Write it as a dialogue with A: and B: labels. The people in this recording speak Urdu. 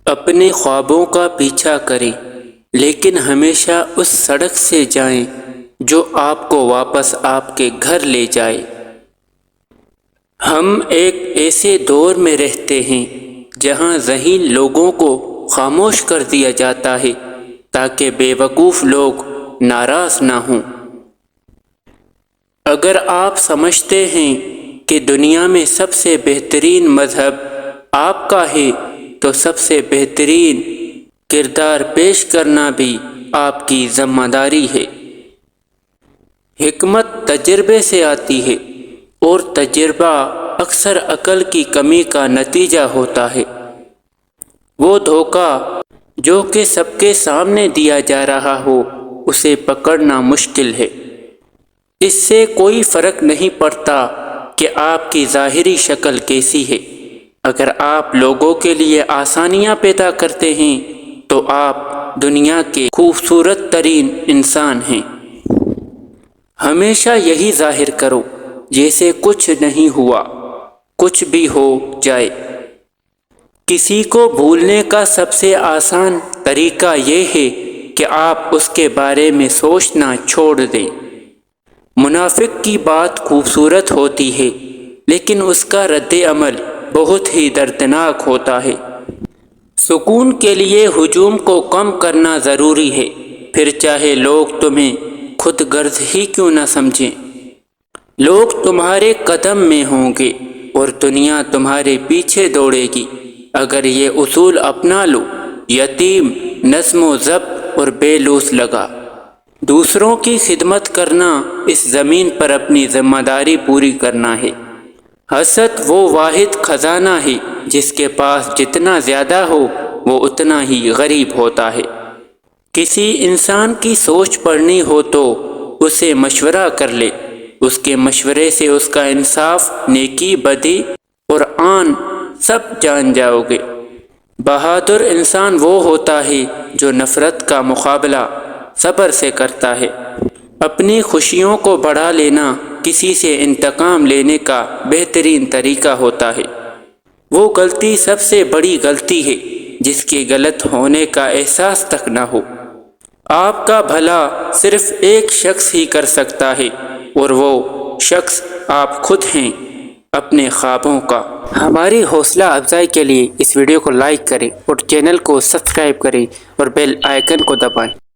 A: اپنے خوابوں کا پیچھا کریں لیکن ہمیشہ اس سڑک سے جائیں جو آپ کو واپس آپ کے گھر لے جائے۔ ہم ایک ایسے دور میں رہتے ہیں جہاں ذہین لوگوں کو خاموش کر دیا جاتا ہے تاکہ بے وقوف لوگ ناراض نہ ہوں۔ اگر آپ سمجھتے ہیں کہ دنیا میں سب سے بہترین مذہب آپ کا ہے تو سب سے بہترین کردار پیش کرنا بھی آپ کی ذمہ داری ہے۔ حکمت تجربے سے آتی ہے اور تجربہ اکثر عقل کی کمی کا نتیجہ ہوتا ہے۔ وہ دھوکہ جو کہ سب کے سامنے دیا جا رہا ہو اسے پکڑنا مشکل ہے۔ اس سے کوئی فرق نہیں پڑتا کہ آپ کی ظاہری شکل کیسی ہے۔ اگر آپ لوگوں کے لیے آسانیاں پیدا کرتے ہیں تو آپ دنیا کے خوبصورت ترین انسان ہیں۔ ہمیشہ یہی ظاہر کرو جیسے کچھ نہیں ہوا، کچھ بھی ہو جائے۔ کسی کو بھولنے کا سب سے آسان طریقہ یہ ہے کہ آپ اس کے بارے میں سوچنا چھوڑ دیں۔ منافق کی بات خوبصورت ہوتی ہے لیکن اس کا رد عمل بہت ہی دردناک ہوتا ہے۔ سکون کے لیے ہجوم کو کم کرنا ضروری ہے، پھر چاہے لوگ تمہیں خود غرض ہی کیوں نہ سمجھیں۔ لوگ تمہارے قدم میں ہوں گے اور دنیا تمہارے پیچھے دوڑے گی۔ اگر یہ اصول اپنا لو، یتیم، نظم و ضبط اور بے لوث لگا۔ دوسروں کی خدمت کرنا اس زمین پر اپنی ذمہ داری پوری کرنا ہے۔ حسد وہ واحد خزانہ ہے جس کے پاس جتنا زیادہ ہو وہ اتنا ہی غریب ہوتا ہے۔ کسی انسان کی سوچ پڑھنی ہو تو اسے مشورہ کر لے، اس کے مشورے سے اس کا انصاف، نیکی، بدی اور آن سب جان جاؤ گے۔ بہادر انسان وہ ہوتا ہے جو نفرت کا مقابلہ صبر سے کرتا ہے۔ اپنی خوشیوں کو بڑھا لینا کسی سے انتقام لینے کا بہترین طریقہ ہوتا ہے۔ وہ غلطی سب سے بڑی غلطی ہے جس کے غلط ہونے کا احساس تک نہ ہو۔ آپ کا بھلا صرف ایک شخص ہی کر سکتا ہے اور وہ شخص آپ خود ہیں۔ اپنے خوابوں کا ہماری حوصلہ افزائی کے لیے اس ویڈیو کو لائک کریں اور چینل کو سبسکرائب کریں اور بیل آئیکن کو دبائیں۔